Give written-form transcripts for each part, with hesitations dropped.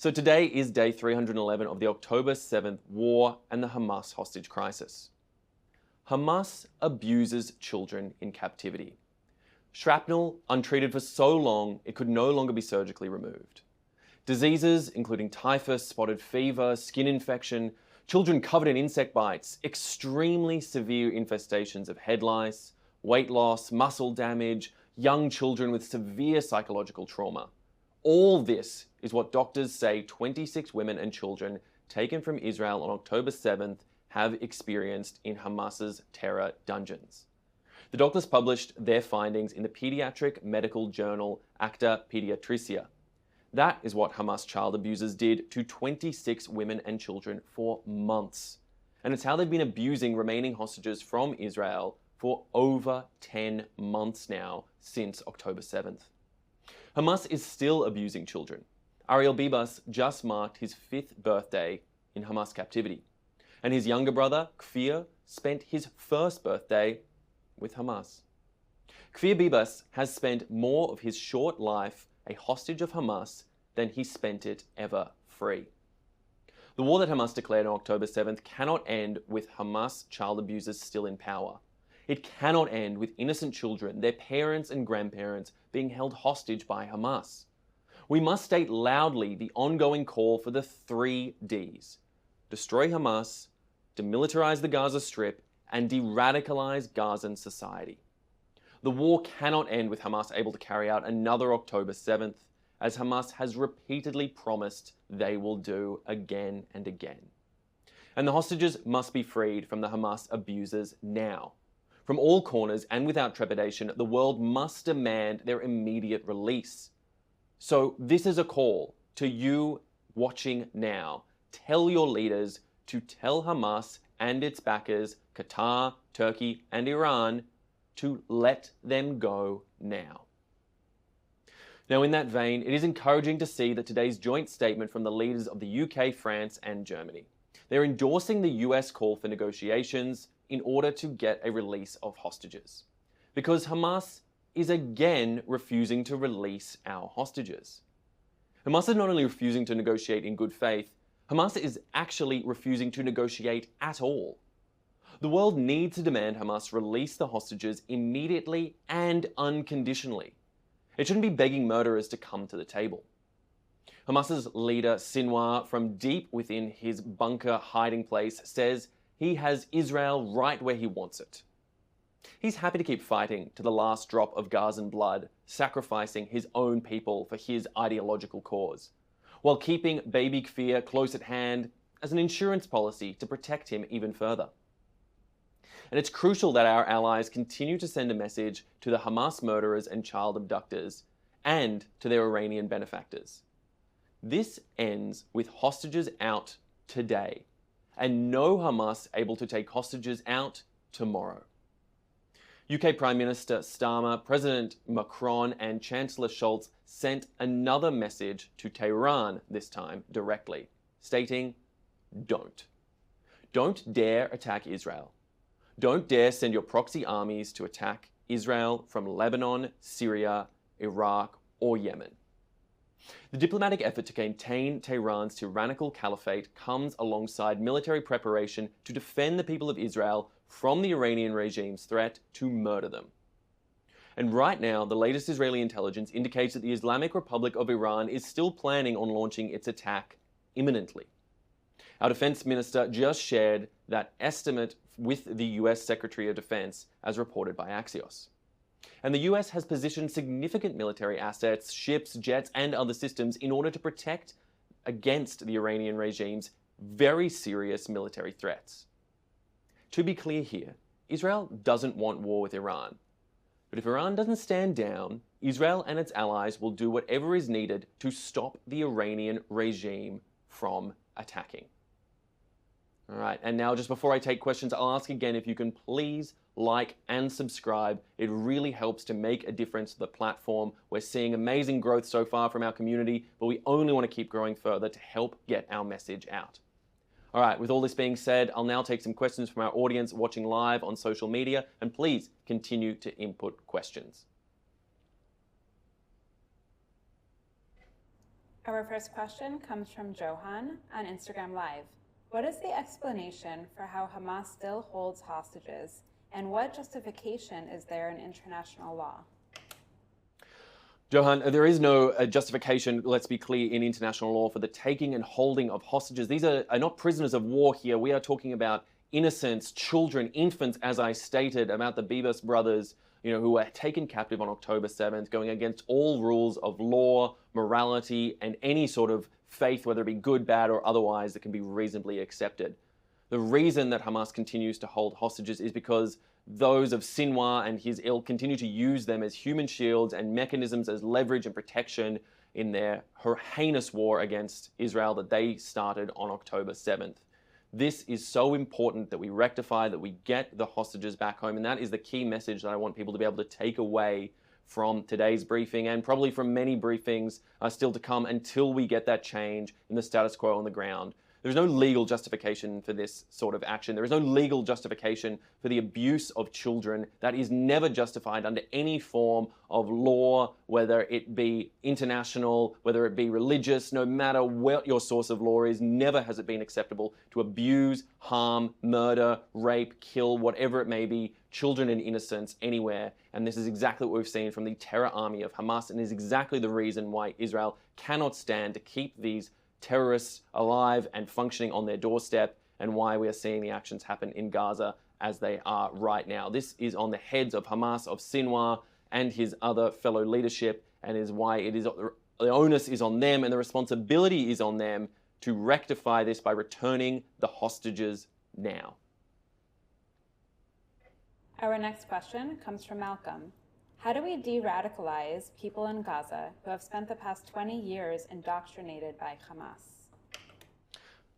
So today is day 311 of the October 7th war and the Hamas hostage crisis. Hamas abuses children in captivity. Shrapnel, untreated for so long, it could no longer be surgically removed. Diseases, including typhus, spotted fever, skin infection, children covered in insect bites, extremely severe infestations of head lice, weight loss, muscle damage, young children with severe psychological trauma. All this is what doctors say 26 women and children taken from Israel on October 7th have experienced in Hamas's terror dungeons. The doctors published their findings in the pediatric medical journal Acta Pediatricia. That is what Hamas child abusers did to 26 women and children for months. And it's how they've been abusing remaining hostages from Israel for over 10 months now, since October 7th. Hamas is still abusing children. Ariel Bibas just marked his 5th birthday in Hamas captivity. And his younger brother, Kfir, spent his 1st birthday with Hamas. Kfir Bibas has spent more of his short life a hostage of Hamas than he spent it ever free. The war that Hamas declared on October 7th cannot end with Hamas child abusers still in power. It cannot end with innocent children, their parents and grandparents being held hostage by Hamas. We must state loudly the ongoing call for the 3 Ds: destroy Hamas, demilitarize the Gaza Strip, and deradicalize Gazan society. The war cannot end with Hamas able to carry out another October 7th, as Hamas has repeatedly promised they will do again and again. And the hostages must be freed from the Hamas abusers now. From all corners and without trepidation, the world must demand their immediate release. So this is a call to you watching now. Tell your leaders to tell Hamas and its backers, Qatar, Turkey, and Iran, to let them go now. Now, in that vein, it is encouraging to see that today's joint statement from the leaders of the UK, France, and Germany. They're endorsing the US call for negotiations in order to get a release of hostages. Because Hamas is again refusing to release our hostages. Hamas is not only refusing to negotiate in good faith, Hamas is actually refusing to negotiate at all. The world needs to demand Hamas release the hostages immediately and unconditionally. It shouldn't be begging murderers to come to the table. Hamas's leader, Sinwar, from deep within his bunker hiding place, says he has Israel right where he wants it. He's happy to keep fighting to the last drop of Gazan blood, sacrificing his own people for his ideological cause, while keeping baby Kfir close at hand as an insurance policy to protect him even further. And it's crucial that our allies continue to send a message to the Hamas murderers and child abductors and to their Iranian benefactors. This ends with hostages out today and no Hamas able to take hostages out tomorrow. UK Prime Minister Starmer, President Macron, and Chancellor Scholz sent another message to Tehran, this time directly, stating, don't. Don't dare attack Israel. Don't dare send your proxy armies to attack Israel from Lebanon, Syria, Iraq, or Yemen. The diplomatic effort to contain Tehran's tyrannical caliphate comes alongside military preparation to defend the people of Israel from the Iranian regime's threat to murder them. And right now, the latest Israeli intelligence indicates that the Islamic Republic of Iran is still planning on launching its attack imminently. Our defense minister just shared that estimate with the US Secretary of Defense, as reported by Axios. And the US has positioned significant military assets, ships, jets, and other systems in order to protect against the Iranian regime's very serious military threats. To be clear here, Israel doesn't want war with Iran. But if Iran doesn't stand down, Israel and its allies will do whatever is needed to stop the Iranian regime from attacking. All right, and now just before I take questions, I'll ask again if you can please like and subscribe. It really helps to make a difference to the platform. We're seeing amazing growth so far from our community, but we only want to keep growing further to help get our message out. All right, with all this being said, I'll now take some questions from our audience watching live on social media, and please continue to input questions. Our first question comes from Johan on Instagram Live. What is the explanation for how Hamas still holds hostages, and what justification is there in international law? Johan, there is no justification, let's be clear, in international law for the taking and holding of hostages. These are not prisoners of war here. We are talking about innocents, children, infants, as I stated, about the Bibas brothers, who were taken captive on October 7th, going against all rules of law, morality, and any sort of faith, whether it be good, bad, or otherwise, that can be reasonably accepted. The reason that Hamas continues to hold hostages is because those of Sinwar and his ilk continue to use them as human shields and mechanisms as leverage and protection in their heinous war against Israel that they started on October 7th. This is so important that we rectify, that we get the hostages back home, and that is the key message that I want people to be able to take away from today's briefing and probably from many briefings still to come until we get that change in the status quo on the ground. There's no legal justification for this sort of action. There is no legal justification for the abuse of children. That is never justified under any form of law, whether it be international, whether it be religious, no matter what your source of law is, never has it been acceptable to abuse, harm, murder, rape, kill, whatever it may be, children and innocents anywhere. And this is exactly what we've seen from the terror army of Hamas, and is exactly the reason why Israel cannot stand to keep these terrorists alive and functioning on their doorstep, and why we are seeing the actions happen in Gaza as they are right now. This is on the heads of Hamas, of Sinwar, and his other fellow leadership, and is why the onus is on them and the responsibility is on them to rectify this by returning the hostages now. Our next question comes from Malcolm. How do we de-radicalize people in Gaza who have spent the past 20 years indoctrinated by Hamas?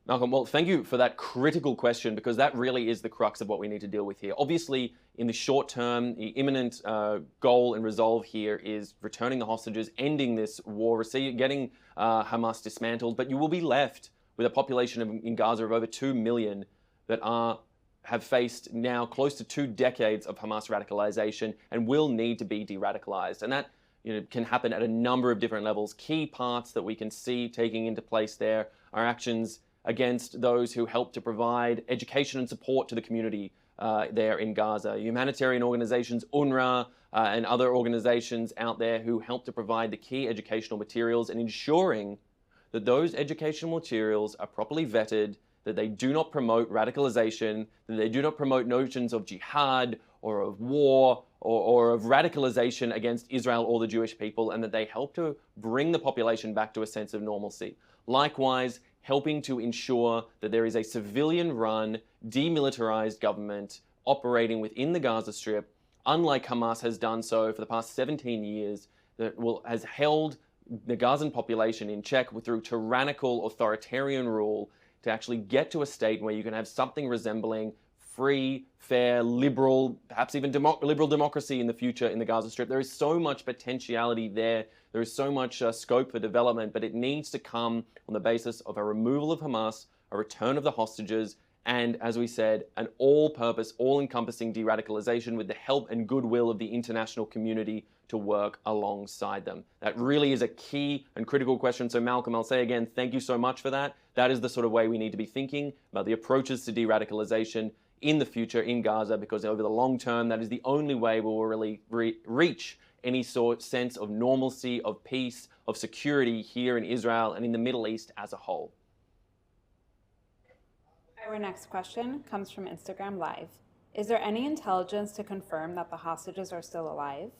Malcolm, well, thank you for that critical question, because that really is the crux of what we need to deal with here. Obviously, in the short term, the imminent goal and resolve here is returning the hostages, ending this war, getting Hamas dismantled, but you will be left with a population in Gaza of over 2 million that have faced now close to 2 decades of Hamas radicalization and will need to be de-radicalized. And that can happen at a number of different levels. Key parts that we can see taking into place there are actions against those who help to provide education and support to the community there in Gaza. Humanitarian organizations, UNRWA, and other organizations out there who help to provide the key educational materials, and ensuring that those educational materials are properly vetted, that they do not promote radicalization, that they do not promote notions of jihad or of war or of radicalization against Israel or the Jewish people, and that they help to bring the population back to a sense of normalcy. Likewise, helping to ensure that there is a civilian-run, demilitarized government operating within the Gaza Strip, unlike Hamas has done so for the past 17 years, that has held the Gazan population in check through tyrannical, authoritarian rule, to actually get to a state where you can have something resembling free, fair, liberal, perhaps even liberal democracy in the future in the Gaza Strip. There is so much potentiality there. There is so much scope for development, but it needs to come on the basis of a removal of Hamas, a return of the hostages, and, as we said, an all-purpose, all-encompassing de-radicalization with the help and goodwill of the international community to work alongside them. That really is a key and critical question. So, Malcolm, I'll say again, thank you so much for that. That is the sort of way we need to be thinking about the approaches to de-radicalization in the future in Gaza, because over the long term, that is the only way we will really reach any sense of normalcy, of peace, of security here in Israel and in the Middle East as a whole. Our next question comes from Instagram Live. Is there any intelligence to confirm that the hostages are still alive?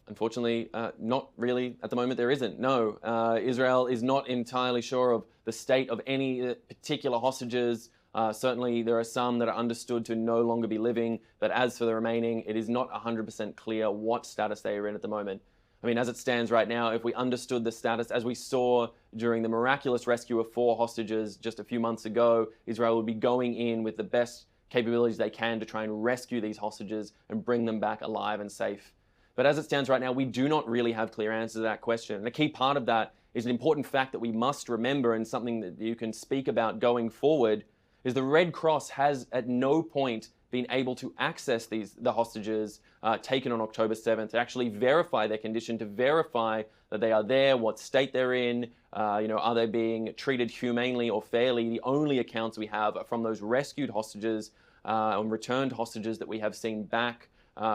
Unfortunately, not really. At the moment, there isn't. No, Israel is not entirely sure of the state of any particular hostages. Certainly, there are some that are understood to no longer be living, but as for the remaining, it is not 100% clear what status they are in at the moment. I mean, as it stands right now, if we understood the status, as we saw during the miraculous rescue of 4 hostages just a few months ago, Israel would be going in with the best capabilities they can to try and rescue these hostages and bring them back alive and safe. But as it stands right now, we do not really have clear answers to that question. And a key part of that is an important fact that we must remember, and something that you can speak about going forward, is the Red Cross has at no point been able to access the hostages taken on October 7th, to actually verify their condition, to verify that they are there, what state they're in, are they being treated humanely or fairly. The only accounts we have are from those rescued hostages and returned hostages that we have seen back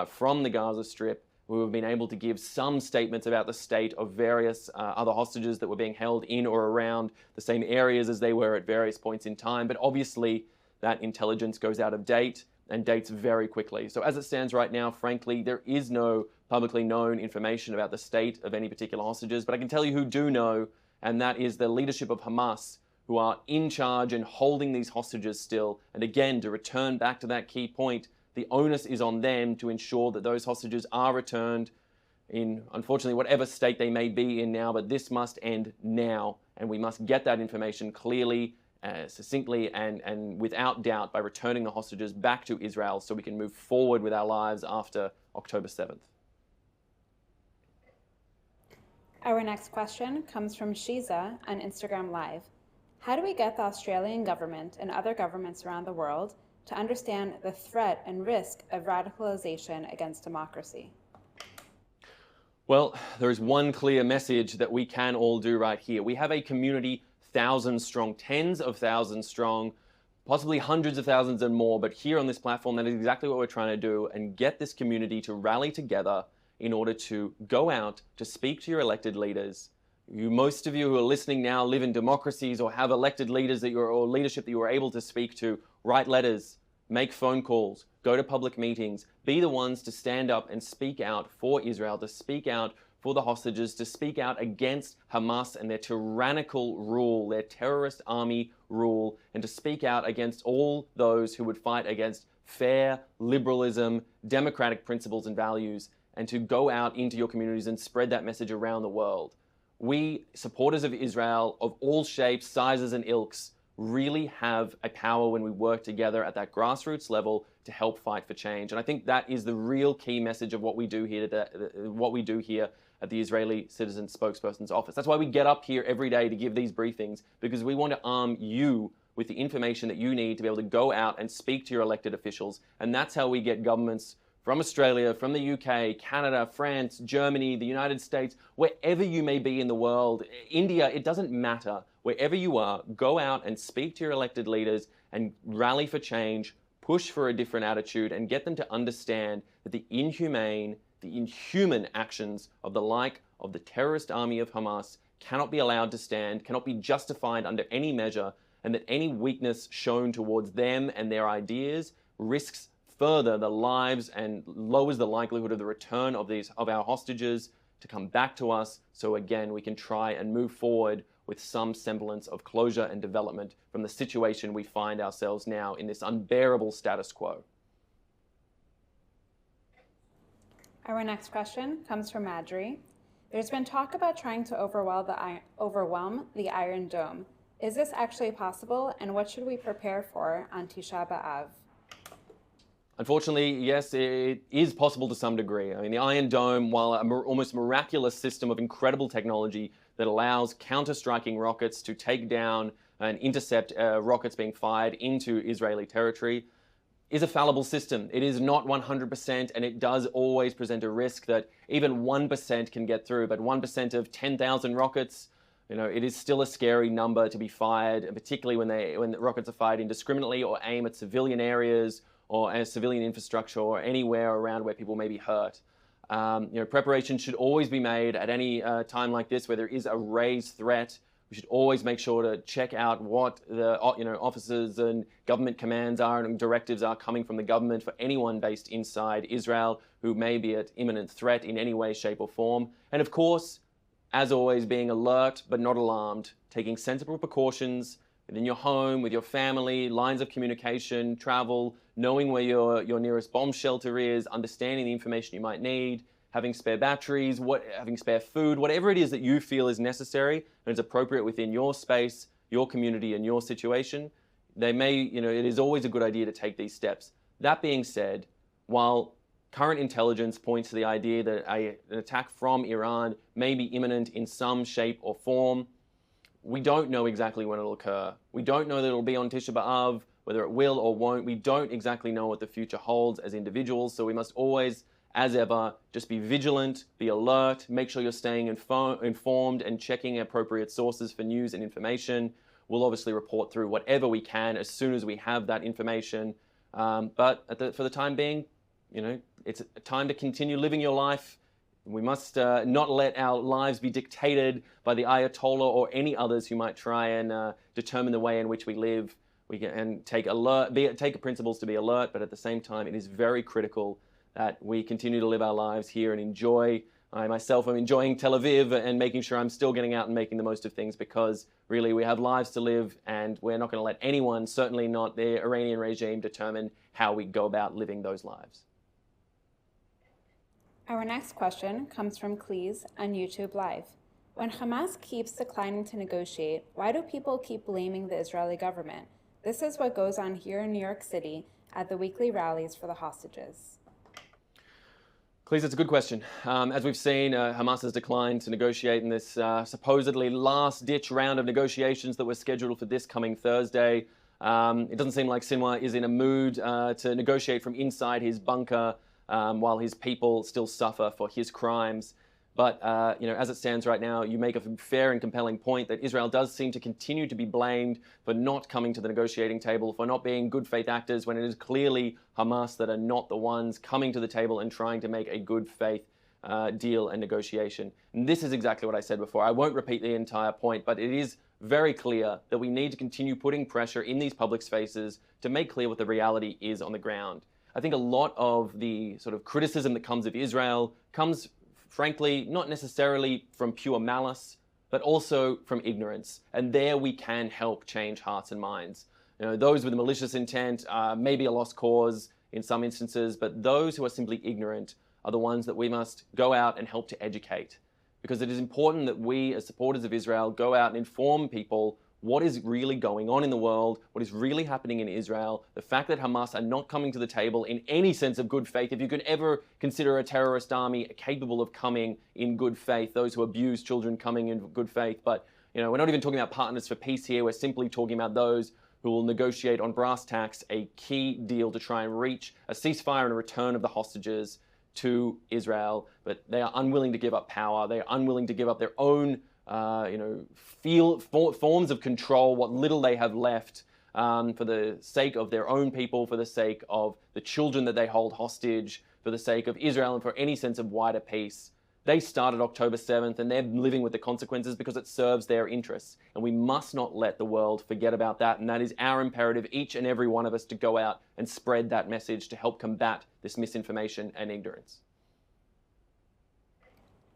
from the Gaza Strip, who have been able to give some statements about the state of various other hostages that were being held in or around the same areas as they were at various points in time. But obviously, that intelligence goes out of date and dates very quickly. So as it stands right now, frankly, there is no publicly known information about the state of any particular hostages. But I can tell you who do know, and that is the leadership of Hamas, who are in charge and holding these hostages still. And again, to return back to that key point, the onus is on them to ensure that those hostages are returned in, unfortunately, whatever state they may be in now, but this must end now, and we must get that information clearly, succinctly, and without doubt by returning the hostages back to Israel so we can move forward with our lives after October 7th. Our next question comes from Shiza on Instagram Live. How do we get the Australian government and other governments around the world to understand the threat and risk of radicalization against democracy? Well, there is one clear message that we can all do right here. We have a community thousands strong, tens of thousands strong, possibly hundreds of thousands and more, but here on this platform, that is exactly what we're trying to do, and get this community to rally together in order to go out to speak to your elected leaders. Most of you who are listening now live in democracies or have elected leaders or leadership that you are able to speak to. Write letters, make phone calls, go to public meetings, be the ones to stand up and speak out for Israel, to speak out for the hostages, to speak out against Hamas and their tyrannical rule, their terrorist army rule, and to speak out against all those who would fight against fair liberalism, democratic principles and values, and to go out into your communities and spread that message around the world. We, supporters of Israel of all shapes, sizes and ilks, really have a power when we work together at that grassroots level to help fight for change. And I think that is the real key message of what we do here at the Israeli Citizen Spokesperson's Office. That's why we get up here every day to give these briefings, because we want to arm you with the information that you need to be able to go out and speak to your elected officials. And that's how we get governments from Australia, from the UK, Canada, France, Germany, the United States, wherever you may be in the world, India, it doesn't matter. Wherever you are, go out and speak to your elected leaders and rally for change, push for a different attitude, and get them to understand that the inhuman actions of the like of the terrorist army of Hamas cannot be allowed to stand, cannot be justified under any measure, and that any weakness shown towards them and their ideas risks further the lives and lowers the likelihood of the return of our hostages to come back to us, so again we can try and move forward with some semblance of closure and development from the situation we find ourselves now in this unbearable status quo. Our next question comes from Madri. There's been talk about trying to overwhelm the Iron Dome. Is this actually possible, and what should we prepare for on Tisha B'Av? Unfortunately, yes, it is possible to some degree. I mean, the Iron Dome, while an almost miraculous system of incredible technology that allows counter-striking rockets to take down and intercept rockets being fired into Israeli territory, is a fallible system. It is not 100%, and it does always present a risk that even 1% can get through. But 1% of 10,000 rockets, it is still a scary number to be fired, and particularly when the rockets are fired indiscriminately or aim at civilian areas or civilian infrastructure or anywhere around where people may be hurt. Preparation should always be made at any time like this where there is a raised threat. We should always make sure to check out what the officers and government commands are and directives are coming from the government for anyone based inside Israel who may be at imminent threat in any way, shape or form. And of course, as always, being alert but not alarmed, taking sensible precautions within your home, with your family, lines of communication, travel, knowing where your nearest bomb shelter is, understanding the information you might need, having spare batteries, having spare food, whatever it is that you feel is necessary and is appropriate within your space, your community, and your situation. It is always a good idea to take these steps. That being said, while current intelligence points to the idea that an attack from Iran may be imminent in some shape or form, we don't know exactly when it'll occur. We don't know that it'll be on Tisha B'Av, whether it will or won't. We don't exactly know what the future holds as individuals, so we must always as ever, just be vigilant, be alert, make sure you're staying informed and checking appropriate sources for news and information. We'll obviously report through whatever we can as soon as we have that information. But for the time being, it's time to continue living your life. We must not let our lives be dictated by the Ayatollah or any others who might try and determine the way in which we live. We can take principles to be alert, but at the same time, it is very critical that we continue to live our lives here and enjoy. I myself am enjoying Tel Aviv and making sure I'm still getting out and making the most of things, because really we have lives to live, and we're not going to let anyone, certainly not the Iranian regime, determine how we go about living those lives. Our next question comes from Cleese on YouTube Live. When Hamas keeps declining to negotiate, why do people keep blaming the Israeli government? This is what goes on here in New York City at the weekly rallies for the hostages. Cleese, it's a good question. As we've seen, Hamas has declined to negotiate in this supposedly last-ditch round of negotiations that were scheduled for this coming Thursday. It doesn't seem like Sinwar is in a mood to negotiate from inside his bunker while his people still suffer for his crimes. But as it stands right now, you make a fair and compelling point that Israel does seem to continue to be blamed for not coming to the negotiating table, for not being good faith actors, when it is clearly Hamas that are not the ones coming to the table and trying to make a good faith deal and negotiation. And this is exactly what I said before. I won't repeat the entire point, but it is very clear that we need to continue putting pressure in these public spaces to make clear what the reality is on the ground. I think a lot of the sort of criticism that comes of Israel comes, frankly, not necessarily from pure malice, but also from ignorance. And there we can help change hearts and minds. Those with malicious intent may be a lost cause in some instances, but those who are simply ignorant are the ones that we must go out and help to educate. Because it is important that we, as supporters of Israel, go out and inform people what is really going on in the world, what is really happening in Israel, the fact that Hamas are not coming to the table in any sense of good faith. If you could ever consider a terrorist army capable of coming in good faith, those who abuse children coming in good faith. But we're not even talking about partners for peace here. We're simply talking about those who will negotiate on brass tacks a key deal to try and reach a ceasefire and a return of the hostages to Israel. But they are unwilling to give up power. They are unwilling to give up their own forms of control, what little they have left, for the sake of their own people, for the sake of the children that they hold hostage, for the sake of Israel, and for any sense of wider peace. They started October 7th, and they're living with the consequences because it serves their interests. And we must not let the world forget about that. And that is our imperative, each and every one of us, to go out and spread that message to help combat this misinformation and ignorance.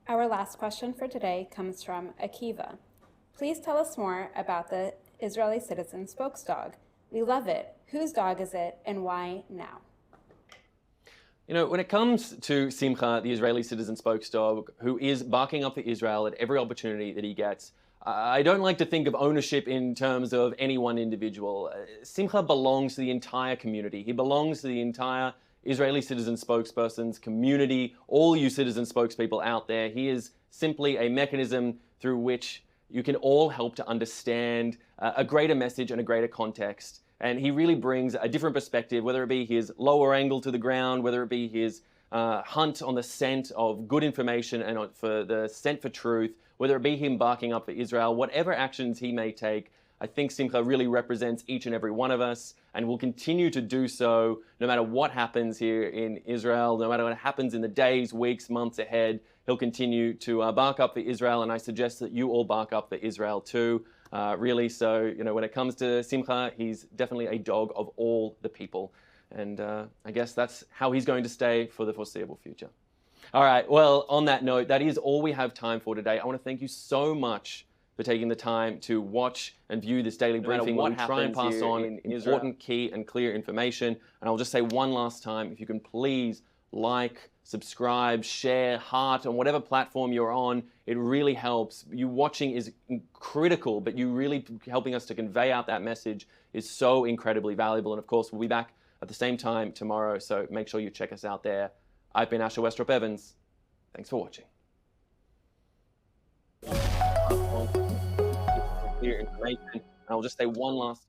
Our last question for today comes from Akiva. Please tell us more about the Israeli citizen spokesdog. We love it. Whose dog is it, and why now? When it comes to Simka, the Israeli citizen spokesdog, who is barking up for Israel at every opportunity that he gets, I don't like to think of ownership in terms of any one individual. Simka belongs to the entire community. He belongs to the entire Israeli citizen spokespersons community, all you citizen spokespeople out there. He is simply a mechanism through which you can all help to understand a greater message and a greater context. And he really brings a different perspective, whether it be his lower angle to the ground, whether it be his hunt on the scent of good information and for the scent for truth, whether it be him barking up for Israel, whatever actions he may take. I think Simka really represents each and every one of us, and will continue to do so no matter what happens here in Israel, no matter what happens in the days, weeks, months ahead. He'll continue to bark up for Israel, and I suggest that you all bark up for Israel too, really. So, when it comes to Simka, he's definitely a dog of all the people. And I guess that's how he's going to stay for the foreseeable future. All right, well, on that note, that is all we have time for today. I want to thank you so much for taking the time to watch and view this daily briefing. We'll try and pass on important, key, and clear information. And I'll just say one last time, if you can please like, subscribe, share, heart on whatever platform you're on. It really helps. You watching is critical, but you really helping us to convey out that message is so incredibly valuable. And of course, we'll be back at the same time tomorrow, so make sure you check us out there. I've been Asher Westropp-Evans. Thanks for watching. Clear information. And I'll just say one last